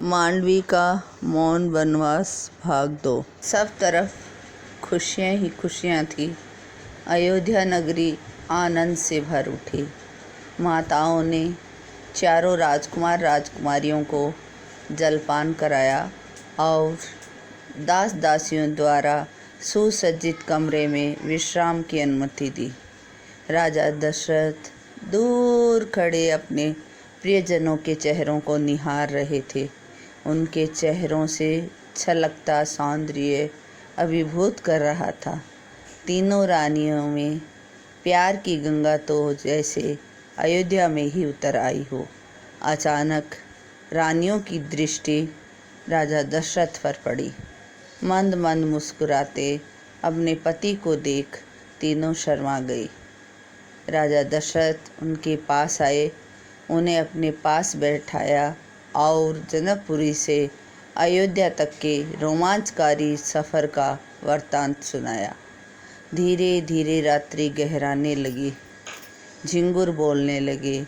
मांडवी का मौन वनवास भाग 2। सब तरफ खुशियाँ ही खुशियाँ थी। अयोध्या नगरी आनंद से भर उठी। माताओं ने चारों राजकुमार राजकुमारियों को जलपान कराया और दास दासियों द्वारा सुसज्जित कमरे में विश्राम की अनुमति दी। राजा दशरथ दूर खड़े अपने प्रियजनों के चेहरों को निहार रहे थे। उनके चेहरों से छलकता सौंदर्य अभिभूत कर रहा था। तीनों रानियों में प्यार की गंगा तो जैसे अयोध्या में ही उतर आई हो। अचानक रानियों की दृष्टि राजा दशरथ पर पड़ी। मंद मंद मुस्कुराते अपने पति को देख तीनों शर्मा गई। राजा दशरथ उनके पास आए, उन्हें अपने पास बैठाया और जनकपुरी से अयोध्या तक के रोमांचकारी सफ़र का वृत्तांत सुनाया। धीरे धीरे रात्रि गहराने लगी। झिंगुर बोलने लगे।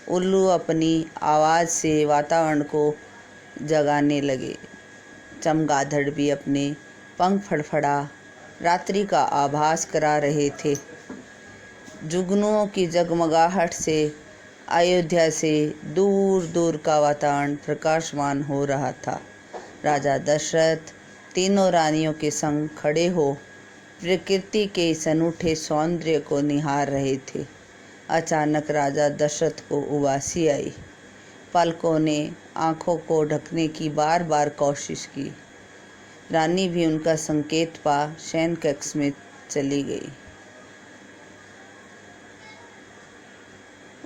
उल्लू अपनी आवाज़ से वातावरण को जगाने लगे। चमगादड़ भी अपने पंख फड़फड़ा रात्रि का आभास करा रहे थे। जुगनुओं की जगमगाहट से अयोध्या से दूर दूर का वातावरण प्रकाशमान हो रहा था। राजा दशरथ तीनों रानियों के संग खड़े हो प्रकृति के इस अनूठे सौंदर्य को निहार रहे थे। अचानक राजा दशरथ को उबासी आई। पलकों ने आंखों को ढकने की बार बार कोशिश की। रानी भी उनका संकेत पा शयन कक्ष में चली गई।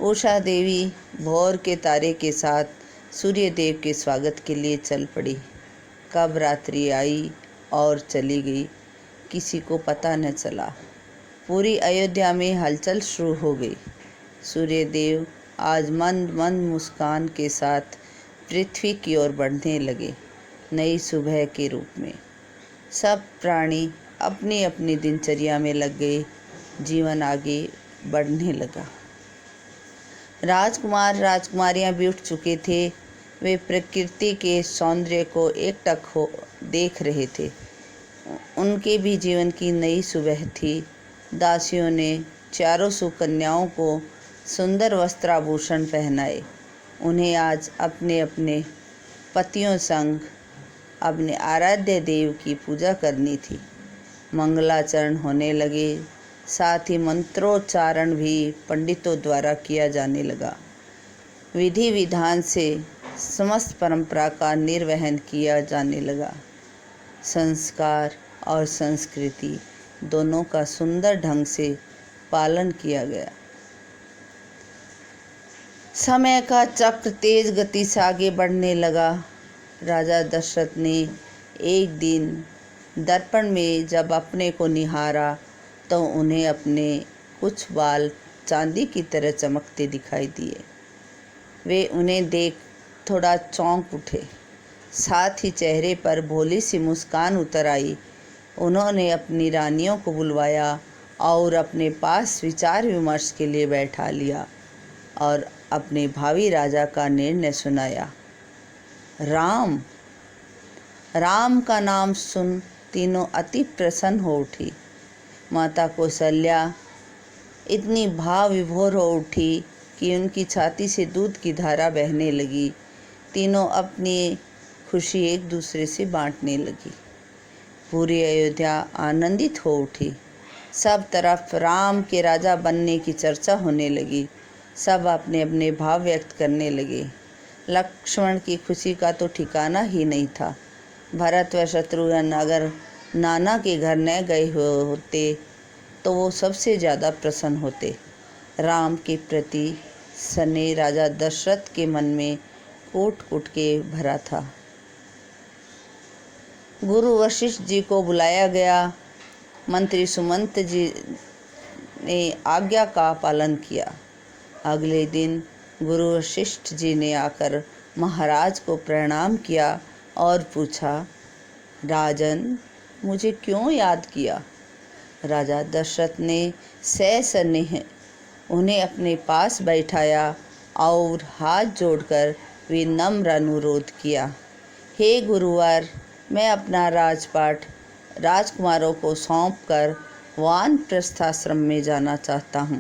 उषा देवी भोर के तारे के साथ सूर्य देव के स्वागत के लिए चल पड़ी। कब रात्रि आई और चली गई, किसी को पता न चला। पूरी अयोध्या में हलचल शुरू हो गई। सूर्य देव आज मंद मंद मुस्कान के साथ पृथ्वी की ओर बढ़ने लगे, नई सुबह के रूप में। सब प्राणी अपनी अपनी दिनचर्या में लग गए। जीवन आगे बढ़ने लगा। राजकुमार राजकुमारियां भी उठ चुके थे। वे प्रकृति के सौंदर्य को एकटक हो देख रहे थे। उनके भी जीवन की नई सुबह थी। दासियों ने चारों सुकन्याओं को सुंदर वस्त्राभूषण पहनाए। उन्हें आज अपने अपने पतियों संग अपने आराध्य देव की पूजा करनी थी। मंगलाचरण होने लगे। साथ ही मंत्रोच्चारण भी पंडितों द्वारा किया जाने लगा। विधि विधान से समस्त परंपरा का निर्वहन किया जाने लगा। संस्कार और संस्कृति दोनों का सुंदर ढंग से पालन किया गया। समय का चक्र तेज गति से आगे बढ़ने लगा। राजा दशरथ ने एक दिन दर्पण में जब अपने को निहारा तो उन्हें अपने कुछ बाल चांदी की तरह चमकते दिखाई दिए। वे उन्हें देख थोड़ा चौंक उठे। साथ ही चेहरे पर भोली सी मुस्कान उतर आई। उन्होंने अपनी रानियों को बुलवाया और अपने पास विचार विमर्श के लिए बैठा लिया और अपने भावी राजा का निर्णय सुनाया। राम राम का नाम सुन तीनों अति प्रसन्न हो उठी। माता कौशल्या इतनी भाव विभोर हो उठी कि उनकी छाती से दूध की धारा बहने लगी। तीनों अपनी खुशी एक दूसरे से बांटने लगी। पूरी अयोध्या आनंदित हो उठी। सब तरफ राम के राजा बनने की चर्चा होने लगी। सब अपने अपने भाव व्यक्त करने लगे। लक्ष्मण की खुशी का तो ठिकाना ही नहीं था। भरत व शत्रुघ्न अगर नाना के घर न गए होते तो वो सबसे ज़्यादा प्रसन्न होते। राम के प्रति स्नेह राजा दशरथ के मन में कूट कूट के भरा था। गुरु वशिष्ठ जी को बुलाया गया। मंत्री सुमंत जी ने आज्ञा का पालन किया। अगले दिन गुरु वशिष्ठ जी ने आकर महाराज को प्रणाम किया और पूछा, राजन, मुझे क्यों याद किया? राजा दशरथ ने सस्नेह उन्हें अपने पास बैठाया और हाथ जोड़कर विनम्र अनुरोध किया, हे गुरुवर, मैं अपना राजपाट राजकुमारों को सौंपकर वानप्रस्थाश्रम में जाना चाहता हूँ।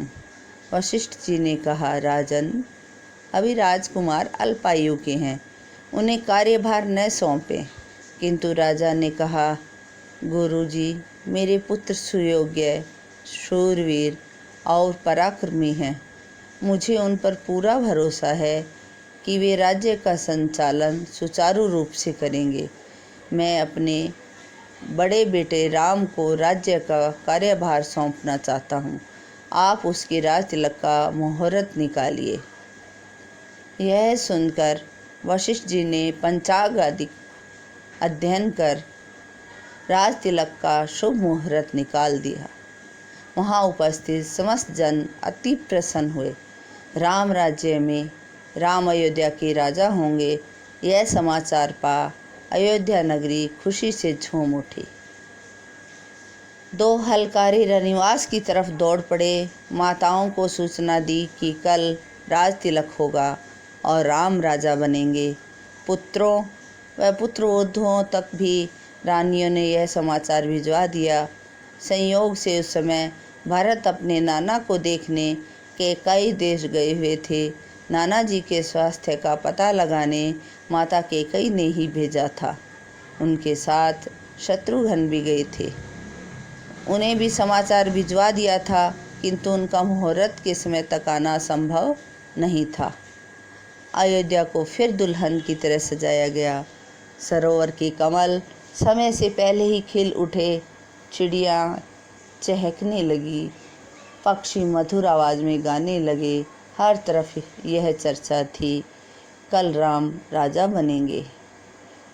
वशिष्ठ जी ने कहा, राजन, अभी राजकुमार अल्पायु के हैं, उन्हें कार्यभार न सौंपें। किंतु राजा ने कहा, गुरुजी, मेरे पुत्र सुयोग्य, शूरवीर और पराक्रमी हैं। मुझे उन पर पूरा भरोसा है कि वे राज्य का संचालन सुचारू रूप से करेंगे। मैं अपने बड़े बेटे राम को राज्य का कार्यभार सौंपना चाहता हूँ। आप उसके राज तिलक का मुहूर्त निकालिए। यह सुनकर वशिष्ठ जी ने पंचांग आदि अध्ययन कर राज तिलक का शुभ मुहूर्त निकाल दिया। वहाँ उपस्थित समस्त जन अति प्रसन्न हुए। राम राज्य में राम अयोध्या के राजा होंगे, यह समाचार पा अयोध्या नगरी खुशी से झूम उठी। दो हलकारी रनिवास की तरफ दौड़ पड़े। माताओं को सूचना दी कि कल राज तिलक होगा और राम राजा बनेंगे। पुत्रों व पुत्रवधुओं तक भी रानियों ने यह समाचार भिजवा दिया। संयोग से उस समय भरत अपने नाना को देखने के कई देश गए हुए थे। नाना जी के स्वास्थ्य का पता लगाने माता कैकेयी ने ही भेजा था। उनके साथ शत्रुघ्न भी गए थे। उन्हें भी समाचार भिजवा दिया था, किंतु उनका मुहूर्त के समय तक आना संभव नहीं था। अयोध्या को फिर दुल्हन की तरह सजाया गया। सरोवर के कमल समय से पहले ही खिल उठे। चिड़िया चहकने लगी, पक्षी मधुर आवाज़ में गाने लगे। हर तरफ यह चर्चा थी, कल राम राजा बनेंगे।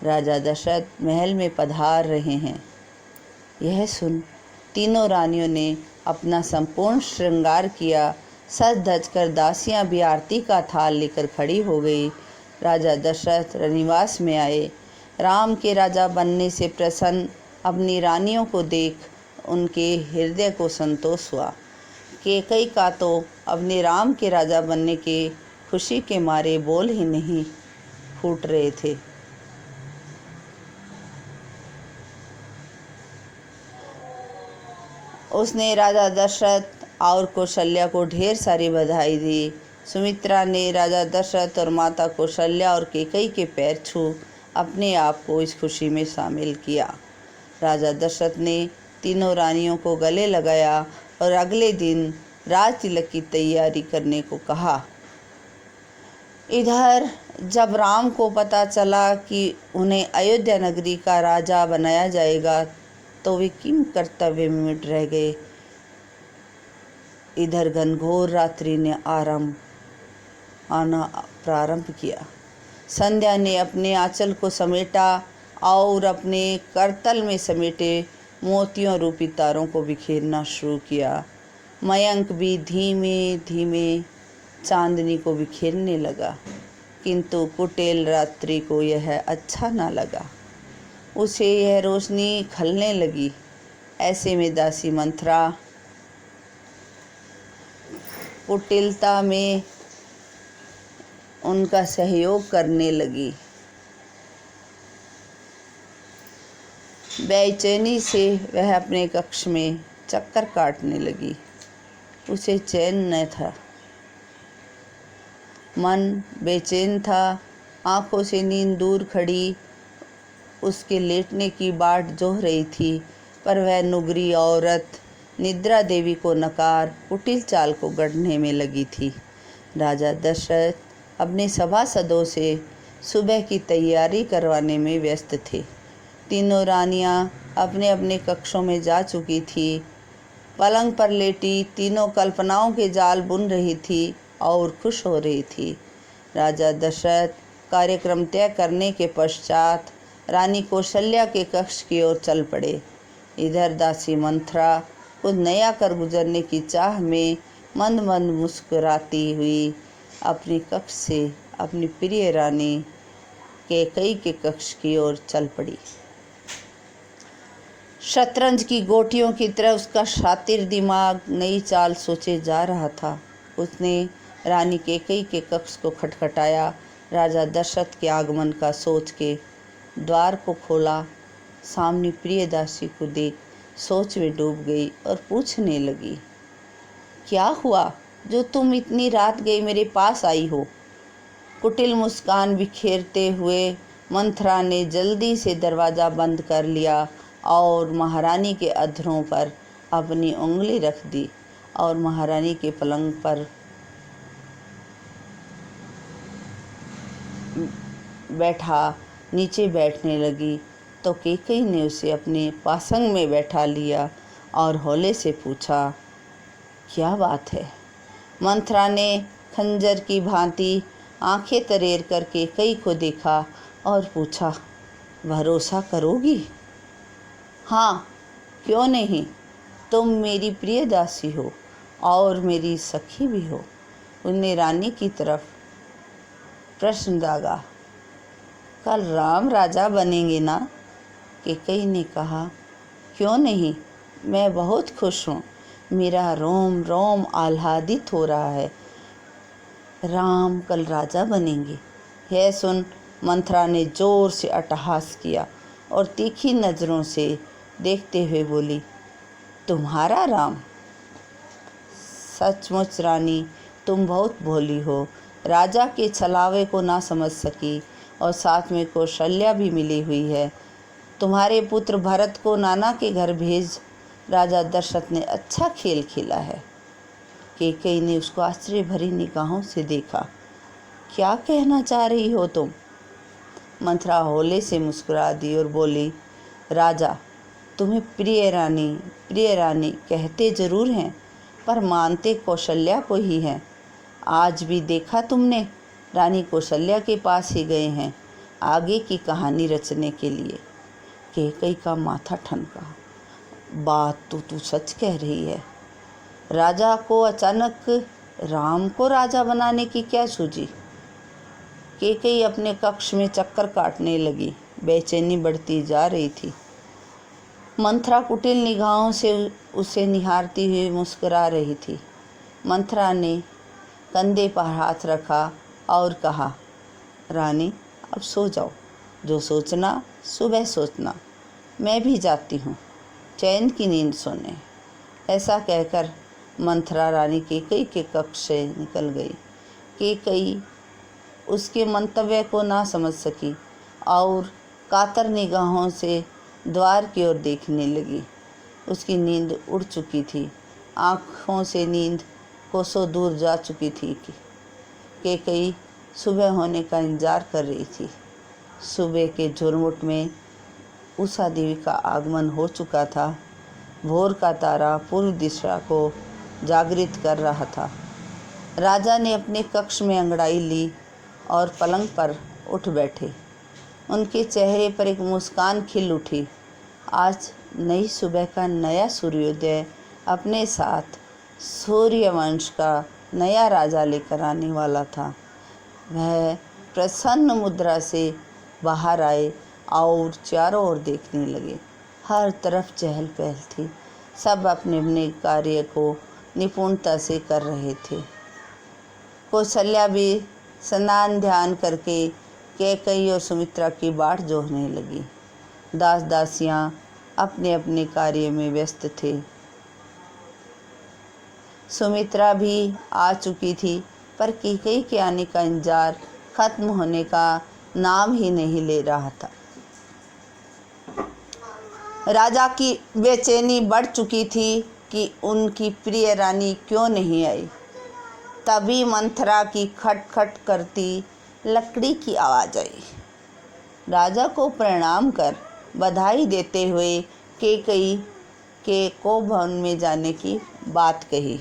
राजा दशरथ महल में पधार रहे हैं। यह सुन तीनों रानियों ने अपना संपूर्ण श्रृंगार किया। सज धज कर दासियां भी आरती का थाल लेकर खड़ी हो गई। राजा दशरथ रनिवास में आए। राम के राजा बनने से प्रसन्न अपनी रानियों को देख उनके हृदय को संतोष हुआ। कैकेयी का तो अपने राम के राजा बनने के खुशी के मारे बोल ही नहीं फूट रहे थे। उसने राजा दशरथ और कौशल्या को ढेर सारी बधाई दी। सुमित्रा ने राजा दशरथ और माता कौशल्या और कैकेयी के पैर छू अपने आप को इस खुशी में शामिल किया। राजा दशरथ ने तीनों रानियों को गले लगाया और अगले दिन राज तिलक की तैयारी करने को कहा। इधर जब राम को पता चला कि उन्हें अयोध्या नगरी का राजा बनाया जाएगा, तो वे किम कर्तव्य में मिट रह गए। इधर घनघोर रात्रि ने आना प्रारंभ किया। संध्या ने अपने आंचल को समेटा और अपने करतल में समेटे मोतियों रूपी तारों को बिखेरना शुरू किया। मयंक भी धीमे धीमे चांदनी को बिखेरने लगा, किंतु कुटिल रात्रि को यह अच्छा ना लगा। उसे यह रोशनी खलने लगी। ऐसे में दासी मंथरा कुटिलता में उनका सहयोग करने लगी। बेचैनी से वह अपने कक्ष में चक्कर काटने लगी। उसे चैन न था, मन बेचैन था। आंखों से नींद दूर खड़ी उसके लेटने की बाट जोह रही थी, पर वह नुगरी औरत निद्रा देवी को नकार कुटिल चाल को गढ़ने में लगी थी। राजा दशरथ अपने सभासदों से सुबह की तैयारी करवाने में व्यस्त थे। तीनों रानियां अपने अपने कक्षों में जा चुकी थी। पलंग पर लेटी तीनों कल्पनाओं के जाल बुन रही थी और खुश हो रही थी। राजा दशरथ कार्यक्रम तय करने के पश्चात रानी कौशल्या के कक्ष की ओर चल पड़े। इधर दासी मंथरा कुछ नया कर गुजरने की चाह में मंद मंद मुस्कुराती हुई अपने कक्ष से अपनी प्रिय रानी कैकेयी के कक्ष की ओर चल पड़ी। शतरंज की गोटियों की तरह उसका शातिर दिमाग नई चाल सोचे जा रहा था। उसने रानी कैकेयी के कक्ष को खटखटाया। राजा दशरथ के आगमन का सोच के द्वार को खोला। सामने प्रियदासी को देख सोच में डूब गई और पूछने लगी, क्या हुआ जो तुम इतनी रात गई मेरे पास आई हो? कुटिल मुस्कान बिखेरते हुए मंथरा ने जल्दी से दरवाज़ा बंद कर लिया और महारानी के अधरों पर अपनी उंगली रख दी और महारानी के पलंग पर नीचे बैठने लगी तो कैकेयी ने उसे अपने पासंग में बैठा लिया और हौले से पूछा, क्या बात है? मंथरा ने खंजर की भांति आंखें तरेर कर कैकेयी को देखा और पूछा, भरोसा करोगी? हाँ, क्यों नहीं, तुम मेरी प्रिय दासी हो और मेरी सखी भी हो। उनने रानी की तरफ प्रश्न दागा, कल राम राजा बनेंगे ना? कैकेयी ने कहा, क्यों नहीं, मैं बहुत खुश हूँ, मेरा रोम रोम आह्लादित हो रहा है। राम कल राजा बनेंगे। यह सुन मंथरा ने जोर से अट्टहास किया और तीखी नज़रों से देखते हुए बोली, तुम्हारा राम? सचमुच रानी, तुम बहुत भोली हो। राजा के छलावे को ना समझ सकी और साथ में कौशल्या भी मिली हुई है। तुम्हारे पुत्र भरत को नाना के घर भेज राजा दशरथ ने अच्छा खेल खेला है। कैकेयी ने उसको आश्चर्य भरी निगाहों से देखा। क्या कहना चाह रही हो तुम? मंथरा हौले से मुस्कुरा दी और बोली, राजा तुम्हें प्रिय रानी कहते जरूर हैं, पर मानते कौशल्या को ही हैं। आज भी देखा तुमने, रानी कौशल्या के पास ही गए हैं आगे की कहानी रचने के लिए। कैकेयी का माथा ठनका। बात तो तू सच कह रही है। राजा को अचानक राम को राजा बनाने की क्या सूझी? कैकेयी अपने कक्ष में चक्कर काटने लगी। बेचैनी बढ़ती जा रही थी। मंथरा कुटिल निगाहों से उसे निहारती हुई मुस्कुरा रही थी। मंथरा ने कंधे पर हाथ रखा और कहा, रानी अब सो जाओ, जो सोचना सुबह सोचना, मैं भी जाती हूँ चैन की नींद सोने। ऐसा कहकर मंथरा रानी कैकेयी के कक्ष से निकल गई। कैकेयी उसके मंतव्य को ना समझ सकी और कातर निगाहों से द्वार की ओर देखने लगी। उसकी नींद उड़ चुकी थी, आँखों से नींद कोसों दूर जा चुकी थी। कैकेयी सुबह होने का इंतजार कर रही थी। सुबह के झुरमुट में उषा देवी का आगमन हो चुका था। भोर का तारा पूर्व दिशा को जागृत कर रहा था। राजा ने अपने कक्ष में अंगड़ाई ली और पलंग पर उठ बैठे। उनके चेहरे पर एक मुस्कान खिल उठी। आज नई सुबह का नया सूर्योदय अपने साथ सूर्यवंश का नया राजा लेकर आने वाला था। वह प्रसन्न मुद्रा से बाहर आए और चारों ओर देखने लगे। हर तरफ चहल पहल थी। सब अपने अपने कार्य को निपुणता से कर रहे थे। कौशल्या भी स्नान ध्यान करके कैकेयी और सुमित्रा की बाट जोहने लगी। दास दासियां अपने अपने कार्य में व्यस्त थे। सुमित्रा भी आ चुकी थी, पर कैकेयी के आने का इंतजार खत्म होने का नाम ही नहीं ले रहा था। राजा की बेचैनी बढ़ चुकी थी कि उनकी प्रिय रानी क्यों नहीं आई। तभी मंथरा की खटखट करती लकड़ी की आवाज़ आई। राजा को प्रणाम कर बधाई देते हुए कैकेयी को भवन में जाने की बात कही।